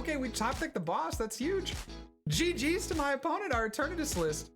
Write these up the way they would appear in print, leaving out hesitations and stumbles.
Okay, we top picked the boss. That's huge. GG's to my opponent, our Eternatus list.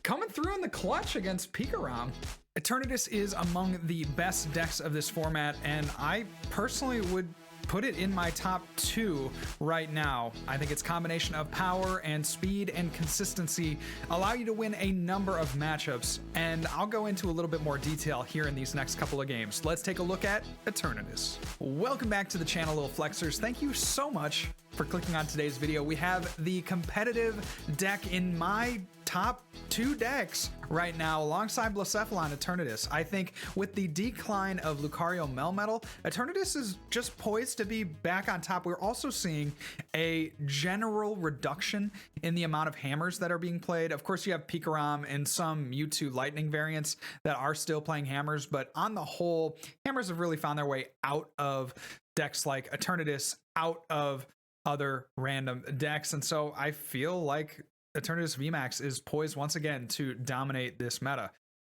Coming through in the clutch against Pikaram. Eternatus is among the best decks of this format, and I personally would put it in my top 2 right now. I think its combination of power and speed and consistency allow you to win a number of matchups, and I'll go into a little bit more detail here in these next couple of games. Let's take a look at Eternatus. Welcome back to the channel, Little Flexers. Thank you so much for clicking on today's video. We have the competitive deck in my top 2 decks right now alongside Blacephalon Eternatus. I think with the decline of Lucario Melmetal, Eternatus is just poised to be back on top. We're also seeing a general reduction in the amount of hammers that are being played. Of course, you have Pikaram and some Mewtwo Lightning variants that are still playing hammers, but on the whole, hammers have really found their way out of decks like Eternatus, out of other random decks, and so I feel like Eternatus VMAX is poised once again to dominate this meta.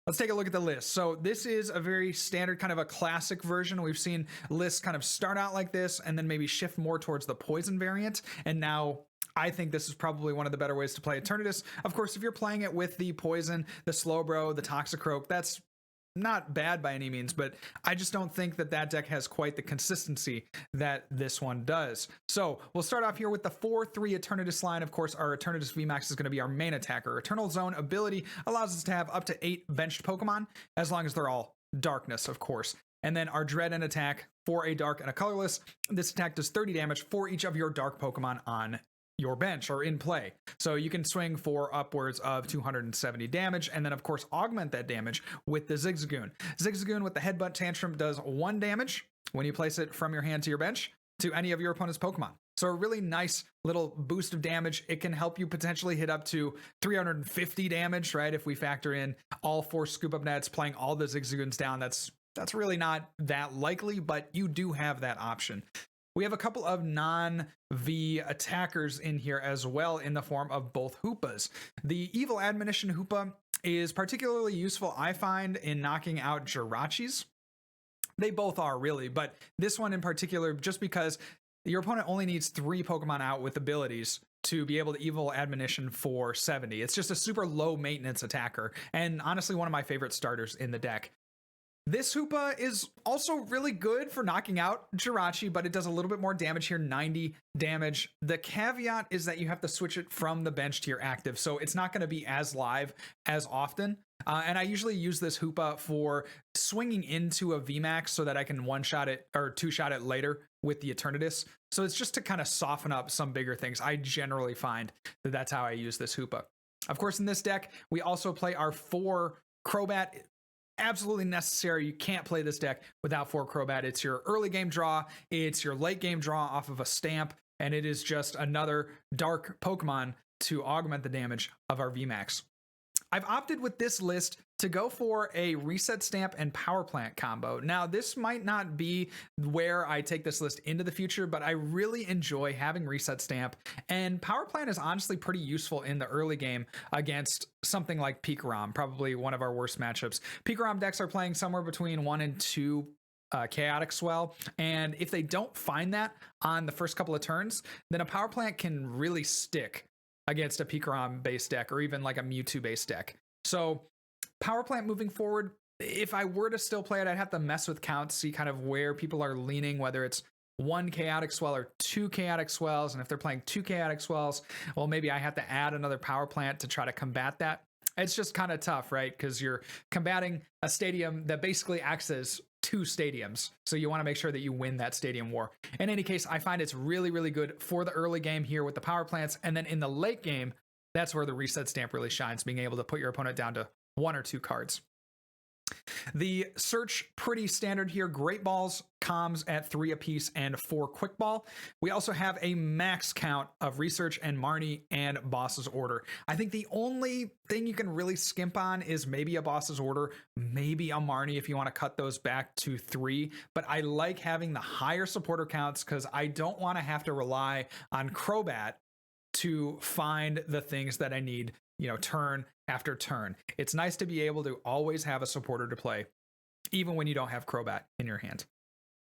Let's take a look at the list. So this is a very standard kind of a classic version. We've seen lists kind of start out like this and then maybe shift more towards the poison variant, and now I think this is probably one of the better ways to play Eternatus. Of course, if you're playing it with the poison, the Slowbro, the Toxicroak, that's not bad by any means, but I just don't think that that deck has quite the consistency that this one does. So we'll start off here with the 4-3 Eternatus line. Of course, our Eternatus VMAX is going to be our main attacker. Eternal Zone ability allows us to have up to 8 benched Pokemon, as long as they're all darkness, of course. And then our Dread and attack for a dark and a colorless. This attack does 30 damage for each of your dark Pokemon on your bench or in play. So you can swing for upwards of 270 damage, and then of course augment that damage with the Zigzagoon. Zigzagoon with the Headbutt Tantrum does 1 damage when you place it from your hand to your bench to any of your opponent's Pokemon. So a really nice little boost of damage. It can help you potentially hit up to 350 damage, right? If we factor in all 4 Scoop Up Nets playing all the Zigzagoons down, that's really not that likely, but you do have that option. We have a couple of non-V attackers in here as well in the form of both Hoopas. The Evil Admonition Hoopa is particularly useful, I find, in knocking out Jirachis. They both are, really, but this one in particular, just because your opponent only needs 3 Pokemon out with abilities to be able to Evil Admonition for 70. It's just a super low maintenance attacker, and honestly one of my favorite starters in the deck. This Hoopa is also really good for knocking out Jirachi, but it does a little bit more damage here, 90 damage. The caveat is that you have to switch it from the bench to your active, so it's not going to be as live as often. And I usually use this Hoopa for swinging into a VMAX so that I can one-shot it or two-shot it later with the Eternatus. So it's just to kind of soften up some bigger things. I generally find that that's how I use this Hoopa. Of course, in this deck, we also play our 4 Crobat. Absolutely necessary. You can't play this deck without 4 Crobat. It's your early game draw, it's your late game draw off of a stamp, and it is just another dark Pokemon to augment the damage of our VMAX. I've opted with this list to go for a Reset Stamp and Power Plant combo. Now, this might not be where I take this list into the future, but I really enjoy having Reset Stamp, and Power Plant is honestly pretty useful in the early game against something like Pikaram, probably one of our worst matchups. Pikaram decks are playing somewhere between 1 and 2 Chaotic Swell, and if they don't find that on the first couple of turns, then a Power Plant can really stick against a Pikaram based deck or even like a Mewtwo based deck. So Power Plant moving forward, if I were to still play it, I'd have to mess with counts, see kind of where people are leaning, whether it's 1 Chaotic Swell or 2 Chaotic Swells. And if they're playing 2 Chaotic Swells, well, maybe I have to add another Power Plant to try to combat that. It's just kind of tough, right? Because you're combating a stadium that basically acts as 2 stadiums. So you want to make sure that you win that stadium war. In any case, I find it's really, really good for the early game here with the Power Plants. And then in the late game, that's where the Reset Stamp really shines, being able to put your opponent down to 1 or 2 cards. The search, pretty standard here. Great Balls, comms at 3 apiece and 4 Quick Ball. We also have a max count of Research and Marnie and Boss's Order. I think the only thing you can really skimp on is maybe a Boss's Order, maybe a Marnie if you want to cut those back to 3. But I like having the higher supporter counts because I don't want to have to rely on Crobat to find the things that I need, turn after turn. It's nice to be able to always have a supporter to play, even when you don't have Crobat in your hand.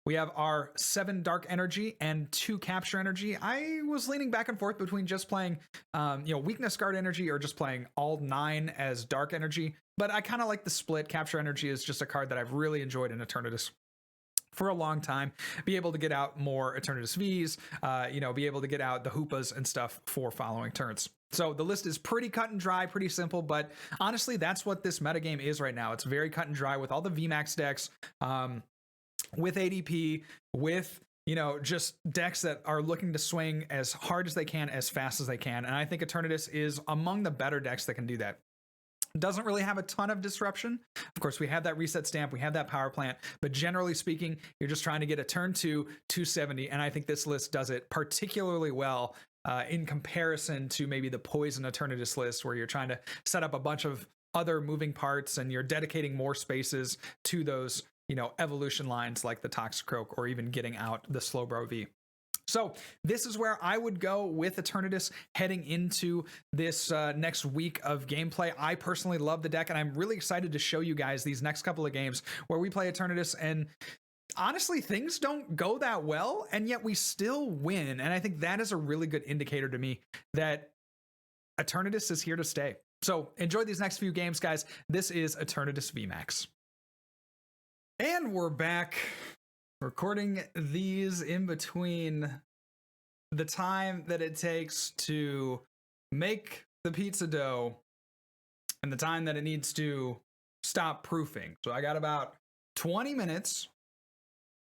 We have our 7 Dark Energy and 2 Capture Energy. I was leaning back and forth between just playing, Weakness Guard Energy or just playing all 9 as Dark Energy. But I kind of like the split. Capture Energy is just a card that I've really enjoyed in Eternatus for a long time. Be able to get out more Eternatus Vs, be able to get out the Hoopas and stuff for following turns. So the list is pretty cut and dry, pretty simple, but honestly, that's what this metagame is right now. It's very cut and dry with all the VMAX decks. With ADP, with, just decks that are looking to swing as hard as they can, as fast as they can. And I think Eternatus is among the better decks that can do that. Doesn't really have a ton of disruption. Of course, we have that reset stamp, we have that power plant, but generally speaking, you're just trying to get a turn 2, 270. And I think this list does it particularly well in comparison to maybe the Poison Eternatus list, where you're trying to set up a bunch of other moving parts and you're dedicating more spaces to those evolution lines like the Toxicroak or even getting out the Slowbro V. So this is where I would go with Eternatus heading into this next week of gameplay. I personally love the deck, and I'm really excited to show you guys these next couple of games where we play Eternatus, and honestly, things don't go that well, and yet we still win. And I think that is a really good indicator to me that Eternatus is here to stay. So enjoy these next few games, guys. This is Eternatus VMAX. And we're back recording these in between the time that it takes to make the pizza dough and the time that it needs to stop proofing. So I got about 20 minutes.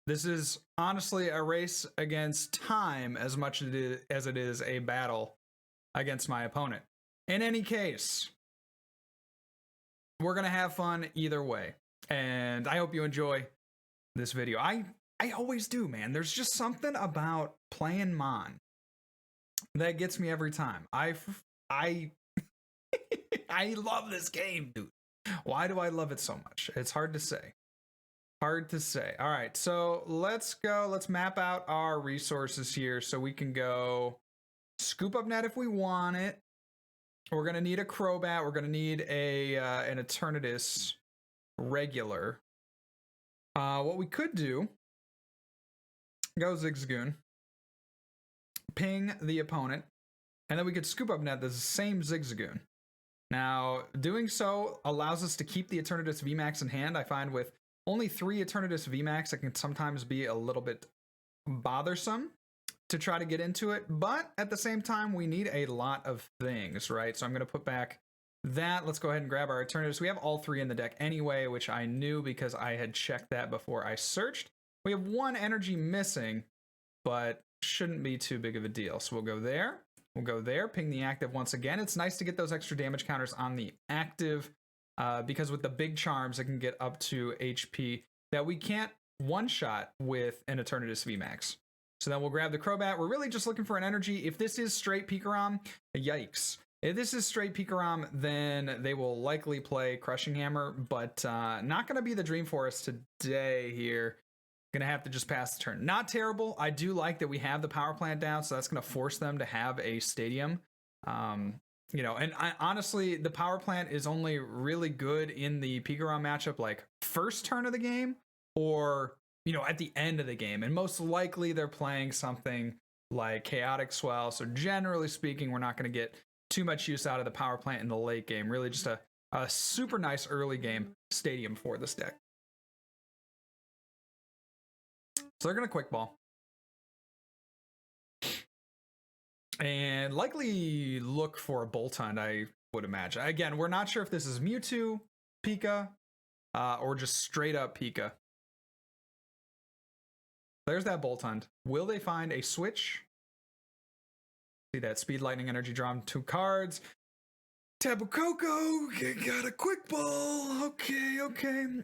This is honestly a race against time as much as it is a battle against my opponent. In any case, we're going to have fun either way. And I hope you enjoy this video. I always do, man. There's just something about playing Mon that gets me every time. I love this game, dude. Why do I love it so much? It's hard to say. Hard to say. All right, so let's go. Let's map out our resources here so we can go Scoop Up Net if we want it. We're going to need a Crobat. We're going to need an Eternatus regular. What we could do, go Zigzagoon, ping the opponent, and then we could Scoop Up Net the same Zigzagoon. Now, doing so allows us to keep the Eternatus VMAX in hand. I find with only 3 Eternatus VMAX, it can sometimes be a little bit bothersome to try to get into it, but at the same time, we need a lot of things, right? So I'm going to put back that. Let's go ahead and grab our Eternatus. We have all 3 in the deck anyway, which I knew because I had checked that before I searched. We have 1 energy missing, but shouldn't be too big of a deal. So we'll go there. We'll go there, ping the active once again. It's nice to get those extra damage counters on the active because with the big charms, it can get up to HP that we can't one-shot with an Eternatus VMAX. So then we'll grab the Crobat. We're really just looking for an energy. If this is straight Pikaram, yikes. If this is straight Pikaram, then they will likely play Crushing Hammer, but not going to be the dream for us today here. Going to have to just pass the turn. Not terrible. I do like that we have the power plant down, so that's going to force them to have a stadium. Honestly, the power plant is only really good in the Pikaram matchup, like first turn of the game or, at the end of the game. And most likely they're playing something like Chaotic Swell. So generally speaking, we're not going to get too much use out of the power plant in the late game. Really just a super nice early game stadium for this deck. So they're going to quick ball. And likely look for a Bolt Hunt, I would imagine. Again, we're not sure if this is Mewtwo, Pika, or just straight up Pika. There's that Bolt Hunt. Will they find a switch? See that Speed Lightning Energy drawn 2 cards. Tapu Koko got a quick ball. Okay.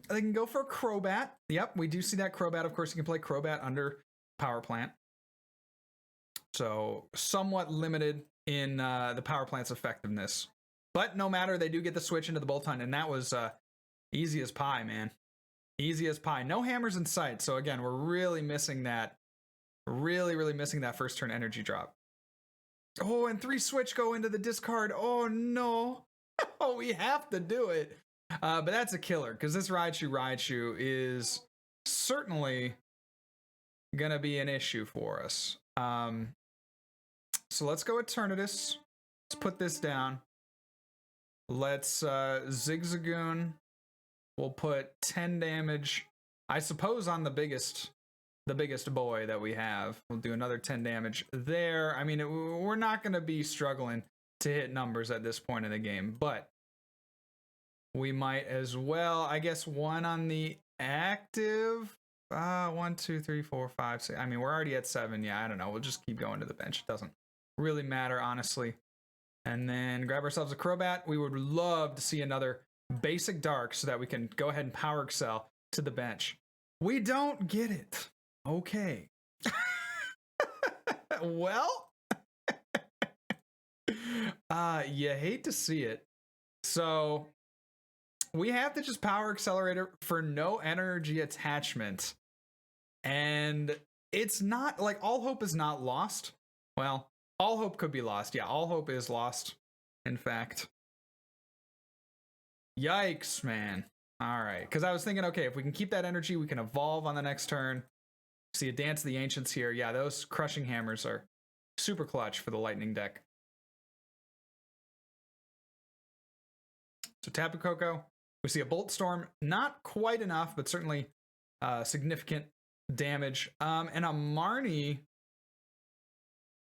They can go for a Crobat. Yep, we do see that Crobat. Of course, you can play Crobat under Power Plant. So somewhat limited in the Power Plant's effectiveness. But no matter, they do get the switch into the Bolt Hunt, and that was easy as pie, man. Easy as pie. No hammers in sight. So again, we're really missing that. Really missing that first turn energy drop. Oh, and 3 switch go into the discard. Oh, no. Oh, we have to do it. But that's a killer, because this Raichu is certainly gonna be an issue for us. So let's go Eternatus. Let's put this down. Let's Zigzagoon. We'll put 10 damage, I suppose, on the biggest boy that we have. We'll do another 10 damage there. I mean, we're not going to be struggling to hit numbers at this point in the game, but we might as well. I guess one on the active. 1, 2, 3, 4, 5, 6. I mean, we're already at 7. Yeah, I don't know. We'll just keep going to the bench. It doesn't really matter, honestly. And then grab ourselves a Crobat. We would love to see another basic dark so that we can go ahead and power excel to the bench. We don't get it. Okay. Well, you hate to see it. So we have to just power accelerator for no energy attachment. And it's not like all hope is not lost. Well, all hope could be lost. Yeah, all hope is lost, in fact. Yikes, man. All right, because I was thinking, okay, if we can keep that energy, we can evolve on the next turn. See a Dance of the Ancients here. Yeah, those Crushing Hammers are super clutch for the Lightning deck. So Tapu Koko. We see a Bolt Storm. Not quite enough, but certainly significant damage. And a Marnie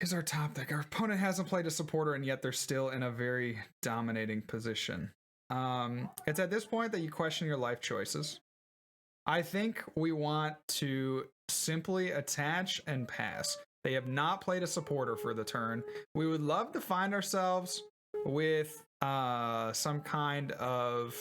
is our top deck. Our opponent hasn't played a supporter, and yet they're still in a very dominating position. It's at this point that you question your life choices. I think we want to simply attach and pass. They have not played a supporter for the turn. We would love to find ourselves with some kind of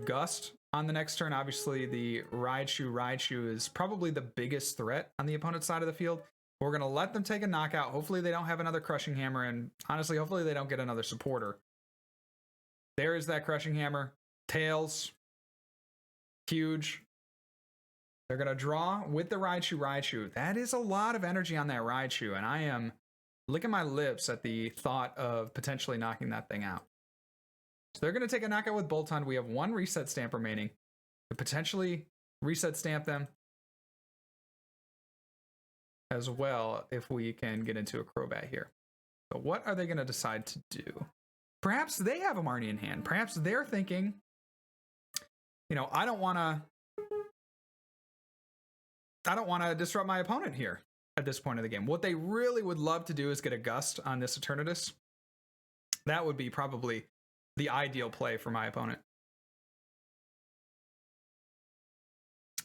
gust on the next turn. Obviously, the Raichu is probably the biggest threat on the opponent's side of the field. We're going to let them take a knockout. Hopefully they don't have another Crushing Hammer, and honestly, hopefully they don't get another supporter. There is that Crushing Hammer. Tails. Huge. They're going to draw with the Raichu. That is a lot of energy on that Raichu, and I am licking my lips at the thought of potentially knocking that thing out. So they're going to take a knockout with Boltund. We have one Reset Stamp remaining to potentially Reset Stamp them as well if we can get into a Crobat here. But what are they going to decide to do? Perhaps they have a Marnie in hand. Perhaps they're thinking, you know, I don't want to disrupt my opponent here at this point of the game. What they really would love to do is get a Gust on this Eternatus. That would be probably the ideal play for my opponent.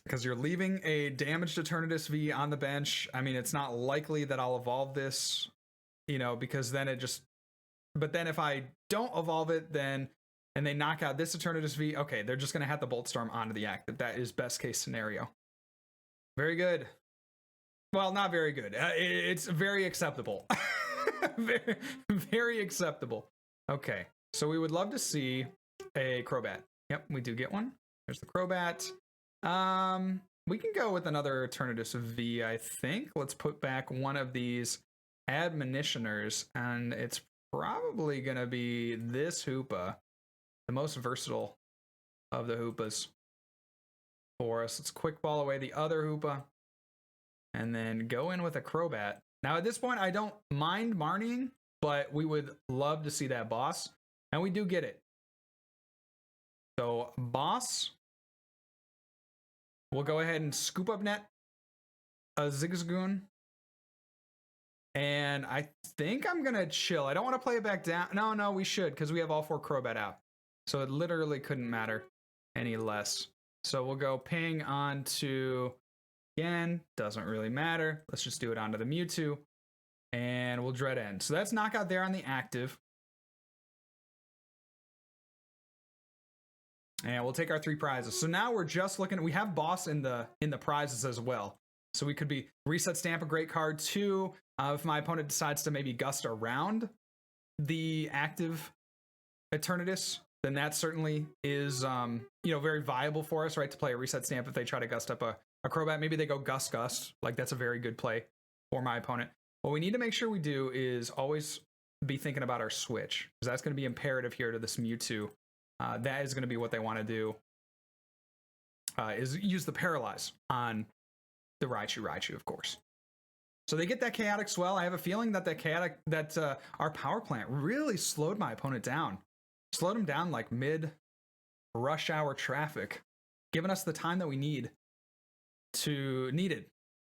Because you're leaving a damaged Eternatus V on the bench. I mean, it's not likely that I'll evolve this, you know, because then it just... But then if I don't evolve it, then... And they knock out this Eternatus V, okay, they're just going to have the Bolt Storm onto the active. That is best case scenario. Very good. Well, not very good. It's very acceptable. very, very acceptable. Okay, so we would love to see a Crobat. Yep, we do get one. There's the Crobat. We can go with another Eternatus V, I think. Let's put back one of these Admonitioners, and it's probably going to be this Hoopa, the most versatile of the Hoopas for us. Let's quick ball away the other Hoopa, and then go in with a Crobat. Now, at this point, I don't mind Marnieing, but we would love to see that boss, and we do get it. So, boss... We'll go ahead and Scoop Up Net Zigzagoon. And I think I'm going to chill. I don't want to play it back down. No, we should, because we have all 4 Crobat out. So it literally couldn't matter any less. So we'll go ping onto, again, doesn't really matter. Let's just do it onto the Mewtwo. And we'll Dread End. So that's knockout there on the active. And we'll take our 3 prizes. So now we're just looking, we have boss in the prizes as well. So we could be Reset Stamp, a great card too. If my opponent decides to maybe gust around the active Eternatus, then that certainly is, very viable for us, right? To play a Reset Stamp if they try to gust up a Crobat. Maybe they go Gust. Like, that's a very good play for my opponent. What we need to make sure we do is always be thinking about our switch, because that's going to be imperative here to this Mewtwo. That is going to be what they want to do. is use the Paralyze on the Raichu, of course. So they get that Chaotic Swell. I have a feeling that our Power Plant really slowed my opponent down. Slowed him down like mid rush hour traffic, giving us the time that we needed,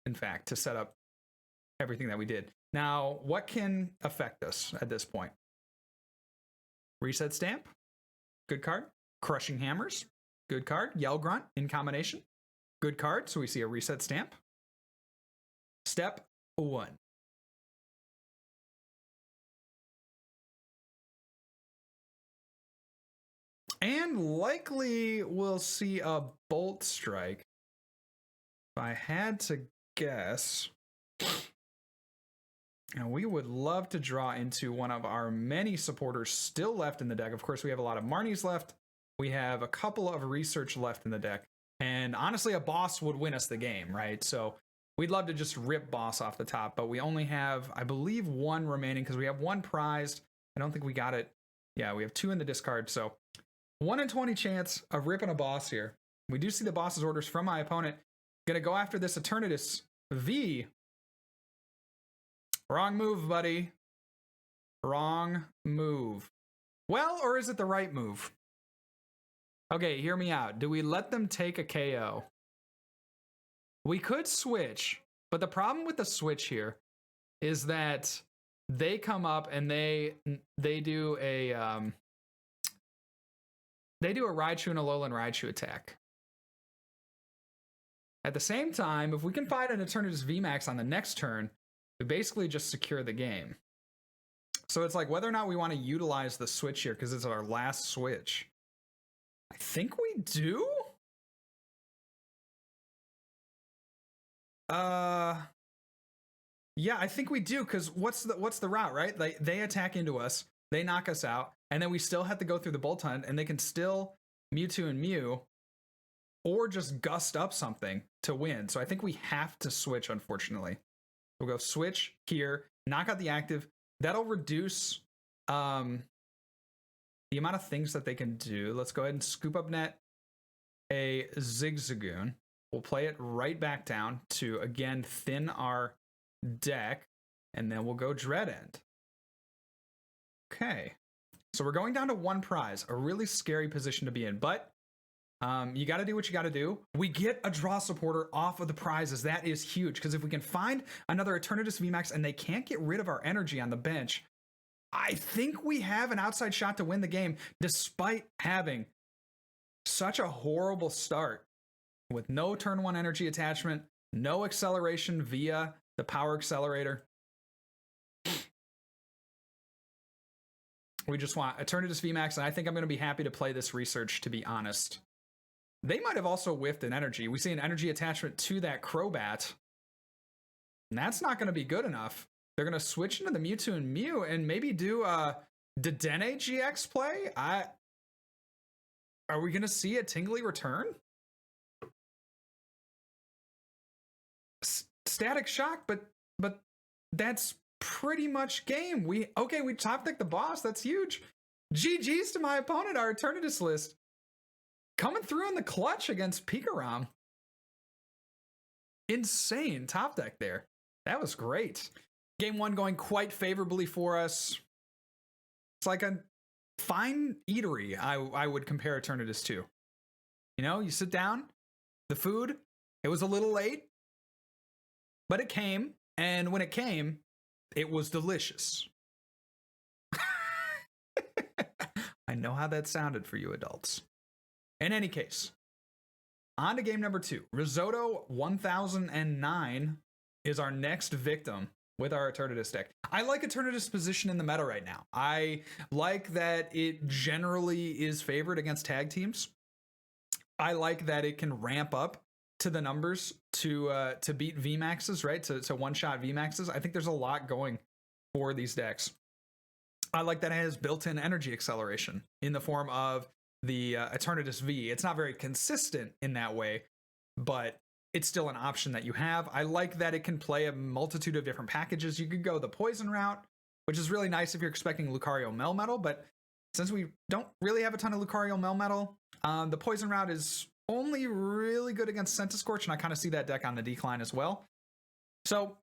in fact, to set up everything that we did. Now, what can affect us at this point? Reset Stamp, good card. Crushing Hammers, good card. Yell Grunt in combination, good card. So we see a Reset Stamp. Step 1. And likely we'll see a Bolt Strike. If I had to guess, and we would love to draw into one of our many supporters still left in the deck. Of course, we have a lot of Marnies left. We have a couple of Research left in the deck. And honestly, a Boss would win us the game, right? So we'd love to just rip Boss off the top, but we only have, I believe, 1 remaining because we have 1 prized. I don't think we got it. Yeah, we have 2 in the discard. So 1 in 20 chance of ripping a Boss here. We do see the Boss's orders from my opponent. Gonna go after this Eternatus V. Wrong move, buddy. Wrong move. Well, or is it the right move? Okay, hear me out. Do we let them take a KO? We could switch, but the problem with the switch here is that they come up and they do a Raichu and a Alolan Raichu attack. At the same time, if we can find an Eternatus VMAX on the next turn, we basically just secure the game. So it's like whether or not we want to utilize the switch here because it's our last switch. I think we do. Yeah, I think we do, because what's the route, right? They attack into us, they knock us out, and then we still have to go through the Bolt Hunt, and they can still Mewtwo and Mew, or just gust up something to win. So I think we have to switch, unfortunately. We'll go switch here, knock out the active. That'll reduce the amount of things that they can do. Let's go ahead and Scoop Up Net a Zigzagoon. We'll play it right back down to, again, thin our deck, and then we'll go Dread End. Okay, so we're going down to 1 prize, a really scary position to be in, but you got to do what you got to do. We get a draw supporter off of the prizes. That is huge, because if we can find another Eternatus VMAX and they can't get rid of our energy on the bench, I think we have an outside shot to win the game, despite having such a horrible start with no turn 1 energy attachment, no acceleration via the power accelerator. We just want Eternatus VMAX, and I think I'm going to be happy to play this Research, to be honest. They might have also whiffed an energy. We see an energy attachment to that Crobat, and that's not going to be good enough. They're going to switch into the Mewtwo and Mew and maybe do a Dedenne GX play. Are we going to see a Tingly return? Static Shock, but that's pretty much game. We top deck the Boss. That's huge. GG's to my opponent, our Eternatus list. Coming through in the clutch against Pikaram. Insane top deck there. That was great. Game 1 going quite favorably for us. It's like a fine eatery, I would compare Eternatus to. You know, you sit down, the food, it was a little late, but it came, and when it came, it was delicious. I know how that sounded for you adults. In any case, on to game number 2. Risotto 1009 is our next victim with our Eternatus deck. I like Eternatus' position in the meta right now. I like that it generally is favored against tag teams. I like that it can ramp up to the numbers to beat VMAXs, right? To one-shot VMAXs. I think there's a lot going for these decks. I like that it has built-in energy acceleration in the form of the Eternatus V. It's not very consistent in that way, but it's still an option that you have. I like that it can play a multitude of different packages. You could go the poison route, which is really nice if you're expecting Lucario Melmetal, but since we don't really have a ton of Lucario Melmetal, the poison route is only really good against Centiskorch, and I kind of see that deck on the decline as well. So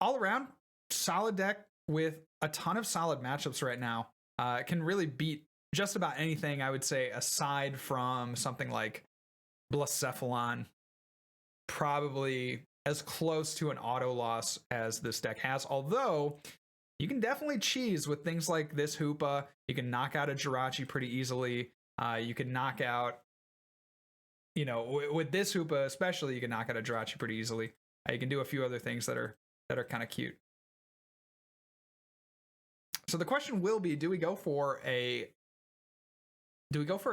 all around, solid deck with a ton of solid matchups right now. Can really beat just about anything, I would say, aside from something like Blacephalon. Probably as close to an auto loss as this deck has, although you can definitely cheese with things like this Hoopa. You can knock out a Jirachi pretty easily. You can knock out, with this Hoopa especially, you can knock out a Jirachi pretty easily. You can do a few other things that are kind of cute. So the question will be, do we go for a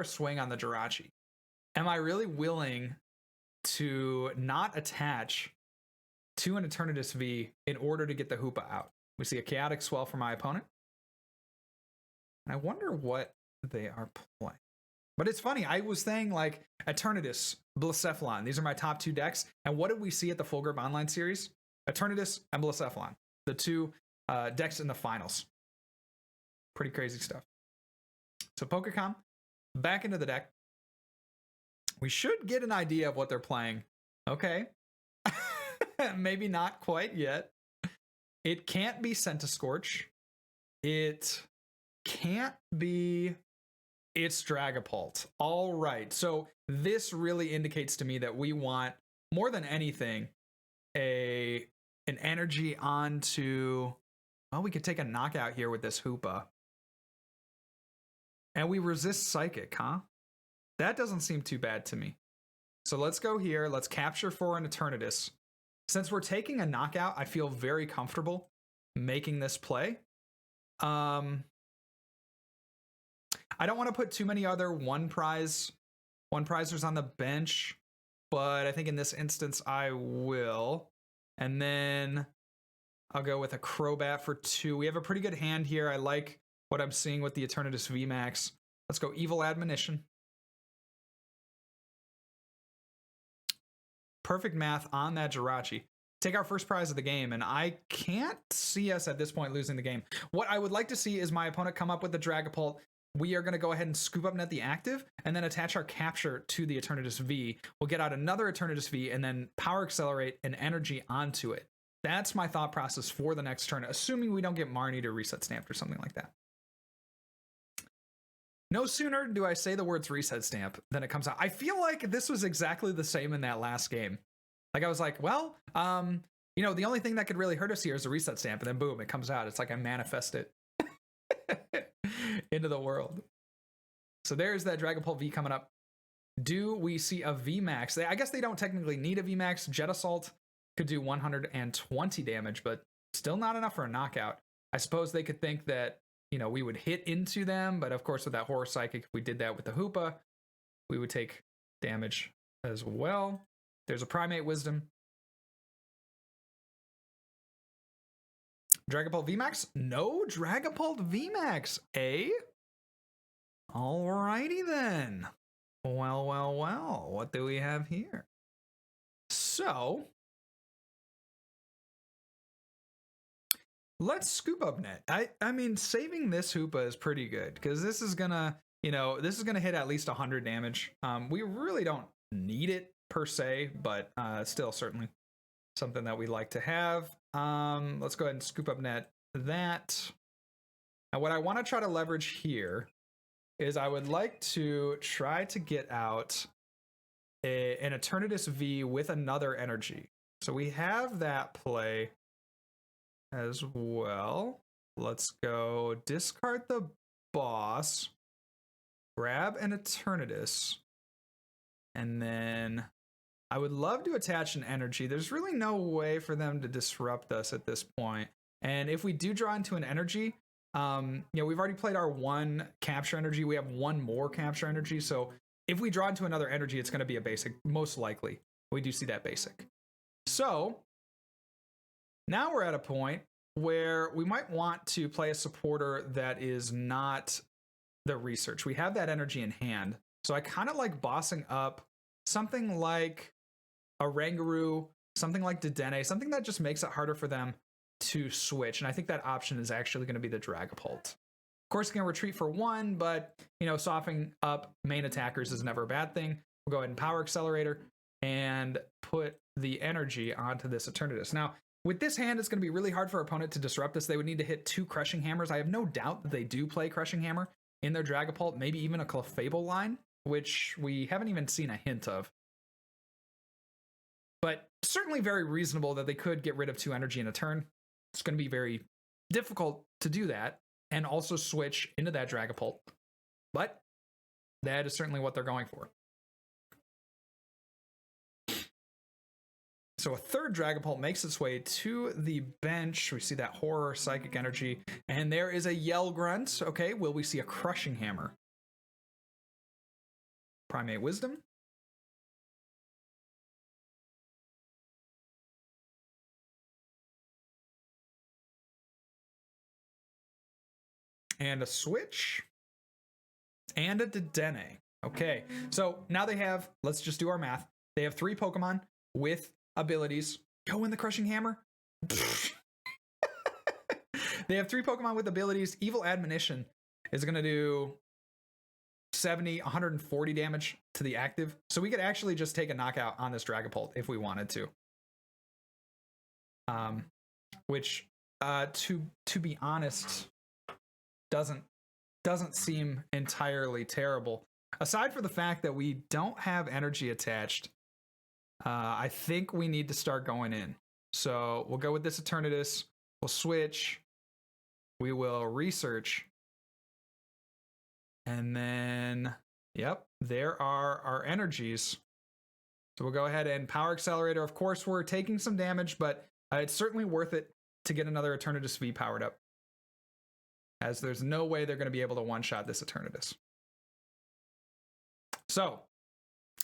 swing on the Jirachi? Am I really willing to not attach to an Eternatus V in order to get the Hoopa out? We see a Chaotic Swell for my opponent. And I wonder what they are playing. But it's funny, I was saying like Eternatus, Blacephalon. These are my top 2 decks. And what did we see at the Full Grip Online series? Eternatus and Blacephalon, the 2 decks in the finals. Pretty crazy stuff. So Pokémon back into the deck. We should get an idea of what they're playing. Okay. Maybe not quite yet. It can't be Centiskorch. It can't be... It's Dragapult. All right. So this really indicates to me that we want, more than anything, an energy onto... Well, we could take a knockout here with this Hoopa. And we resist Psychic, huh? That doesn't seem too bad to me. So let's go here. Let's capture for an Eternatus. Since we're taking a knockout, I feel very comfortable making this play. I don't want to put too many other one prizers on the bench, but I think in this instance I will. And then I'll go with a Crobat for 2. We have a pretty good hand here. I like what I'm seeing with the Eternatus VMAX. Let's go Evil Admonition. Perfect math on that Jirachi. Take our first prize of the game, and I can't see us at this point losing the game. What I would like to see is my opponent come up with the Dragapult. We are going to go ahead and Scoop Up Net the active, and then attach our capture to the Eternatus V. We'll get out another Eternatus V, and then Power Accelerate an energy onto it. That's my thought process for the next turn, assuming we don't get Marnie to reset stamped or something like that. No sooner do I say the words reset stamp than it comes out. I feel like this was exactly the same in that last game. Like I was like, well, the only thing that could really hurt us here is a reset stamp, and then boom, it comes out. It's like I manifest it into the world. So there's that Dragapult V coming up. Do we see a VMAX? I guess they don't technically need a VMAX. Jet Assault could do 120 damage, but still not enough for a knockout. I suppose they could think that, we would hit into them, but of course with that Horror Psychic, if we did that with the Hoopa, we would take damage as well. There's a Primate Wisdom. Dragapult VMAX? No Dragapult VMAX, eh? Alrighty then. Well, what do we have here? So, let's Scoop Up Net. I mean, saving this Hoopa is pretty good, because this is gonna, hit at least 100 damage. We really don't need it per se, but still certainly something that we like to have. Let's go ahead and Scoop Up Net that. And what I want to try to leverage here is I would like to try to get out an Eternatus V with another energy. So we have that play as well. Let's go discard the boss, grab an Eternatus, and then I would love to attach an energy. There's really no way for them to disrupt us at this point. And if we do draw into an energy, we've already played our 1 capture energy. We have 1 more capture energy. So if we draw into another energy, it's going to be a basic, most likely. We do see that basic. So now we're at a point where we might want to play a supporter that is not the research. We have that energy in hand. So I kind of like bossing up something like a Rangaroo, something like Dedenne, something that just makes it harder for them to switch. And I think that option is actually going to be the Dragapult. Of course, it can retreat for 1, but, softening up main attackers is never a bad thing. We'll go ahead and Power Accelerator and put the energy onto this Eternatus. Now, with this hand, it's going to be really hard for our opponent to disrupt this. They would need to hit 2 Crushing Hammers. I have no doubt that they do play Crushing Hammer in their Dragapult, maybe even a Clefable line, which we haven't even seen a hint of. But certainly very reasonable that they could get rid of 2 energy in a turn. It's going to be very difficult to do that and also switch into that Dragapult. But that is certainly what they're going for. So a third Dragapult makes its way to the bench. We see that Horror, Psychic Energy, and there is a Yell Grunt. Okay, will we see a Crushing Hammer? Primate Wisdom. And a Switch. And a Dedenne. Okay, so now they have, let's just do our math. They have 3 Pokemon with abilities. Go in the Crushing Hammer. They have 3 Pokemon with abilities. Evil Admonition is going to do 70, 140 damage to the active. So we could actually just take a knockout on this Dragapult if we wanted to. Which, to be honest, doesn't seem entirely terrible. Aside from the fact that we don't have energy attached, I think we need to start going in. So we'll go with this Eternatus. We'll switch. We will research. And then, yep, there are our energies. So we'll go ahead and Power Accelerator. Of course, we're taking some damage, but it's certainly worth it to get another Eternatus V powered up, as there's no way they're going to be able to one-shot this Eternatus. So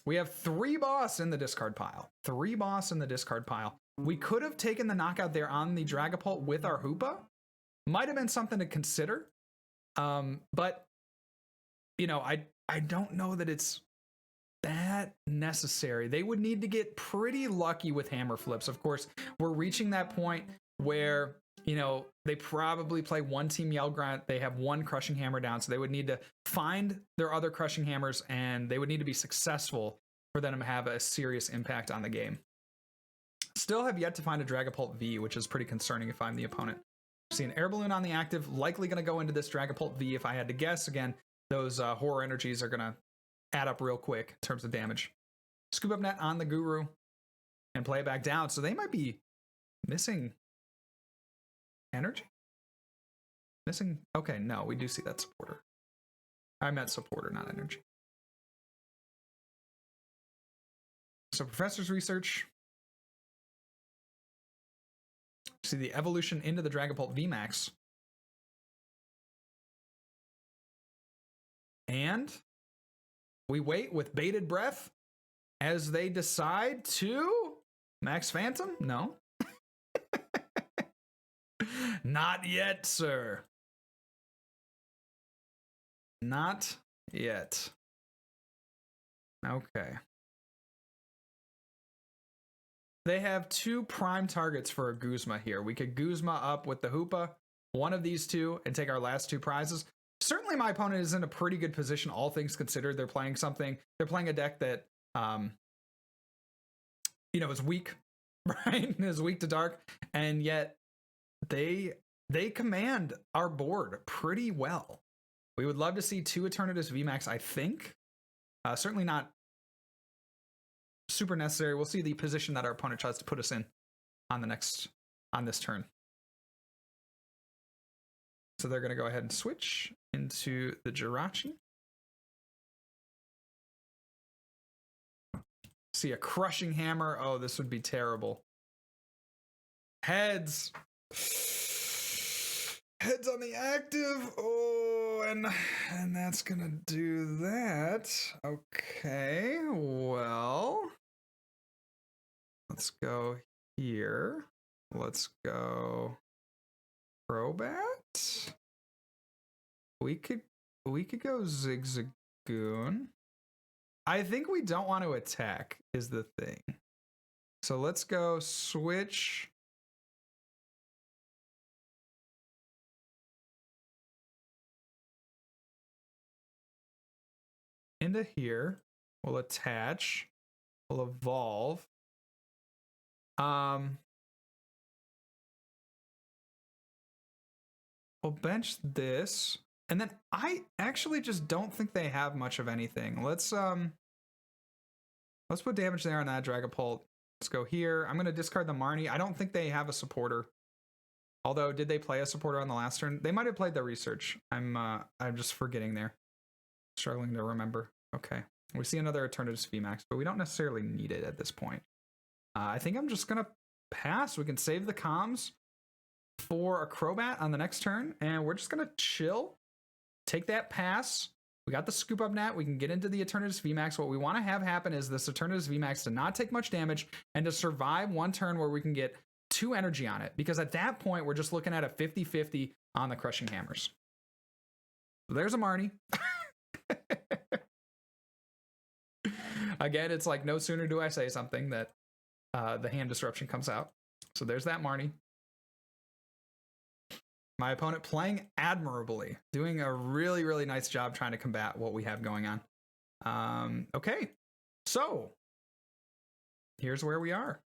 we have 3 boss in the discard pile. 3 boss in the discard pile. We could have taken the knockout there on the Dragapult with our Hoopa. Might have been something to consider. But, you know, I don't know that it's that necessary. They would need to get pretty lucky with hammer flips. Of course, we're reaching that point where, you know, they probably play 1 Team Yell Grunt. They have 1 Crushing Hammer down, so they would need to find their other Crushing Hammers, and they would need to be successful for them to have a serious impact on the game. Still have yet to find a Dragapult V, which is pretty concerning if I'm the opponent. See an Air Balloon on the active, likely going to go into this Dragapult V if I had to guess. Again, those Horror Energies are going to add up real quick in terms of damage. Scoop Up Net on the Guru and play it back down. So they might be missing energy? Missing? Okay, no, we do see that supporter. I meant supporter, not energy. So Professor's Research. See the evolution into the Dragapult VMAX. And we wait with bated breath as they decide to Max Phantom? No. Not yet, sir. Not yet. Okay. They have 2 prime targets for a Guzma here. We could Guzma up with the Hoopa, one of these 2, and take our last 2 prizes. Certainly my opponent is in a pretty good position, all things considered. They're playing something. They're playing a deck that, you know, is weak, right? Is weak to dark, and yet they command our board pretty well. We would love to see 2 Eternatus VMAX, I think. Certainly not super necessary. We'll see the position that our opponent tries to put us in on this turn. So they're going to go ahead and switch into the Jirachi. See a Crushing Hammer. Oh, this would be terrible. Heads. Heads on the active. Oh, and that's going to do that. Okay, well, let's go here. Let's go Crobat. We could go Zigzagoon. I think we don't want to attack is the thing. So let's go switch. Into here. We'll attach. We'll evolve. We'll bench this. And then I actually just don't think they have much of anything. Let's put damage there on that Dragapult. Let's go here. I'm gonna discard the Marnie. I don't think they have a supporter. Although, did they play a supporter on the last turn? They might have played the research. I'm just forgetting there. Struggling to remember. Okay. We see another Eternatus VMAX, but we don't necessarily need it at this point. I think I'm just gonna pass. We can save the comms for a Crobat on the next turn, and we're just gonna chill. Take that pass. We got the Scoop Up Net. We can get into the Eternatus VMAX. What we want to have happen is this Eternatus VMAX to not take much damage and to survive one turn where we can get 2 energy on it. Because at that point, we're just looking at a 50-50 on the Crushing Hammers. So there's a Marnie. Again, it's like no sooner do I say something that the hand disruption comes out. So there's that Marnie. My opponent playing admirably, doing a really, really nice job trying to combat what we have going on. Okay, so here's where we are.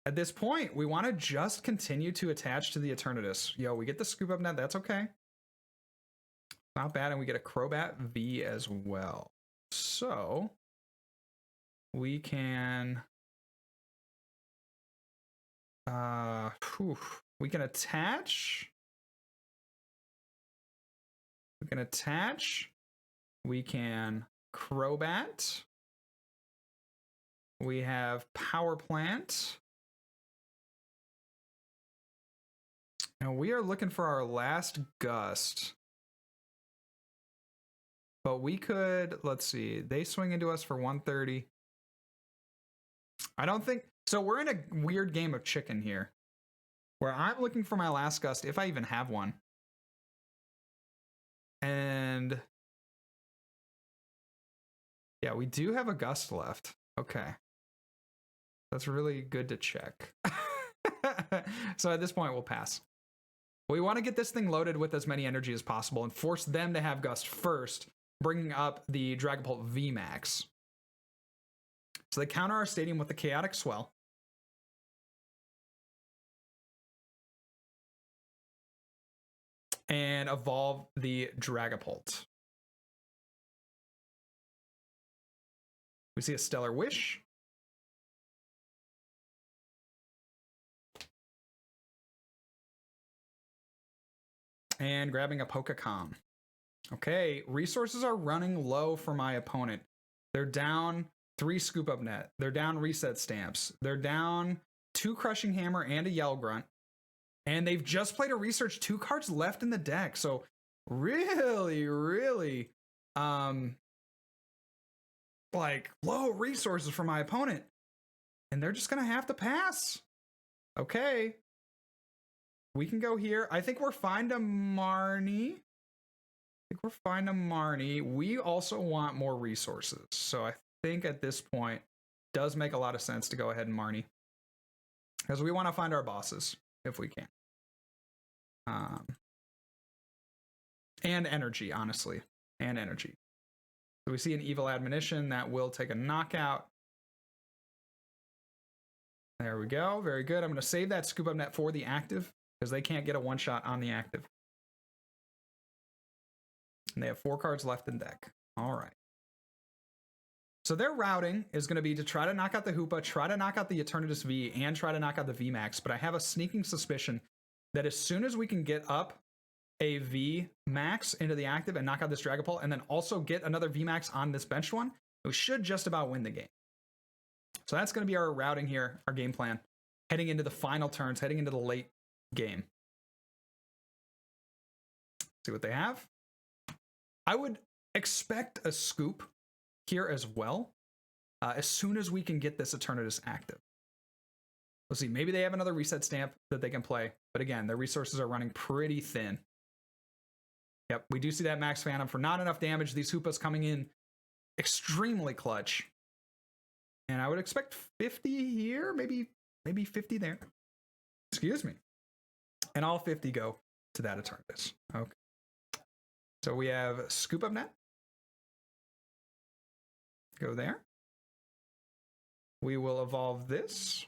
At this point, we want to just continue to attach to the Eternatus. Yo, we get the Scoop Up Net, that's okay. Not bad, and we get a Crobat V as well. So we can we can attach. We can attach. We can Crobat. We have Power Plant. Now we are looking for our last Gust. But we could, let's see, they swing into us for 130. I don't think, so we're in a weird game of chicken here, where I'm looking for my last Gust, if I even have one. And yeah, we do have a Gust left. Okay. That's really good to check. So at this point, we'll pass. We want to get this thing loaded with as many energy as possible and force them to have Gust first, bringing up the Dragapult VMAX. So they counter our stadium with the Chaotic Swell. And evolve the Dragapult. We see a Stellar Wish. And grabbing a Pokecom. Okay, resources are running low for my opponent. They're down 3 Scoop Up Net. They're down Reset Stamps. They're down 2 Crushing Hammer and a Yell Grunt. And they've just played a Research, 2 cards left in the deck. So really, really, like low resources for my opponent. And they're just going to have to pass. Okay. We can go here. I think we're fine to Marnie. We also want more resources. So I think at this point, it does make a lot of sense to go ahead and Marnie. Because we want to find our bosses, if we can. And energy, honestly. And energy. So we see an Evil Admonition that will take a knockout. There we go. Very good. I'm going to save that Scoop Up Net for the active, because they can't get a one-shot on the active. And they have 4 cards left in deck. All right. So their routing is going to be to try to knock out the Hoopa, try to knock out the Eternatus V, and try to knock out the VMAX. But I have a sneaking suspicion that as soon as we can get up a VMAX into the active and knock out this Dragapult, and then also get another VMAX on this benched one, we should just about win the game. So that's going to be our routing here, our game plan, heading into the final turns, heading into the late game. See what they have. I would expect a scoop here as well, as soon as we can get this Eternatus active. We'll see, maybe they have another Reset Stamp that they can play, but again, their resources are running pretty thin. Yep, we do see that Max Phantom for not enough damage. These Hoopas coming in extremely clutch. And I would expect 50 here, maybe 50 there. Excuse me. And all 50 go to that Eternatus. Okay. So we have Scoop Up Net. Go there. We will evolve this.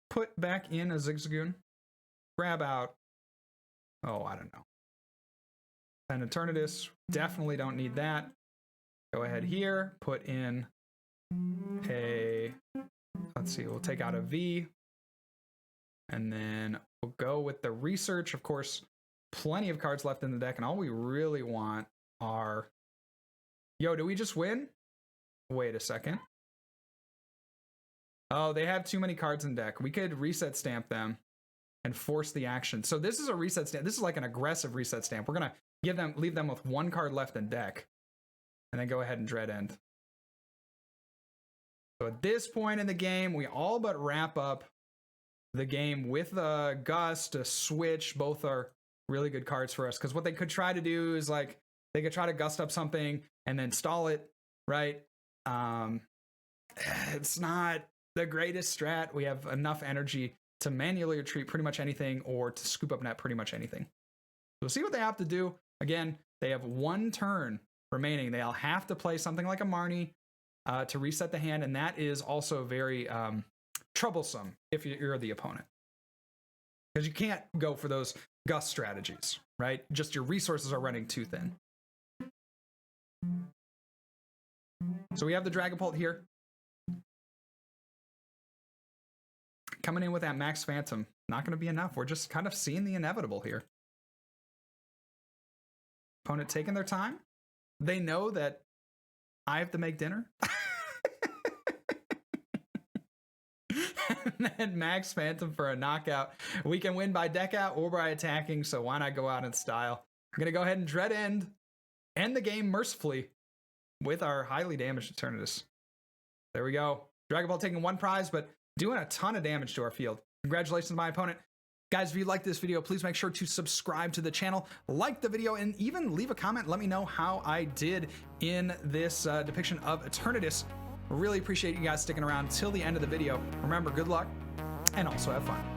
Put back in a Zigzagoon. Grab out, oh, I don't know. An Eternatus. Definitely don't need that. Go ahead here. Put in a, let's see, we'll take out a V. And then we'll go with the research. Of course, plenty of cards left in the deck. And all we really want are, yo, do we just win? Wait a second. Oh, they have too many cards in deck. We could reset stamp them and force the action. So this is a reset stamp. This is like an aggressive reset stamp. We're going to leave them with one card left in deck. And then go ahead and dread end. So at this point in the game, we all but wrap up the game with a Gust, a Switch. Both are really good cards for us. Because what they could try to do is like, they could try to Gust up something and then stall it, right? It's not the greatest strat. We have enough energy to manually retreat pretty much anything or to scoop up net pretty much anything. We'll see what they have to do. Again, they have one turn remaining. They'll have to play something like a Marnie to reset the hand, and that is also very troublesome if you're the opponent. Because you can't go for those Gust strategies, right? Just your resources are running too thin. So we have the Dragapult here. Coming in with that Max Phantom. Not going to be enough. We're just kind of seeing the inevitable here. Opponent taking their time. They know that I have to make dinner. And then Max Phantom for a knockout. We can win by deck out or by attacking, so why not go out in style? I'm going to go ahead and dread end the game mercifully with our highly damaged Eternatus. There we go. Dragapult taking one prize, but doing a ton of damage to our field. Congratulations to my opponent. Guys, if you liked this video, please make sure to subscribe to the channel, like the video, and even leave a comment. Let me know how I did in this depiction of Eternatus. Really appreciate you guys sticking around till the end of the video. Remember, good luck and also have fun.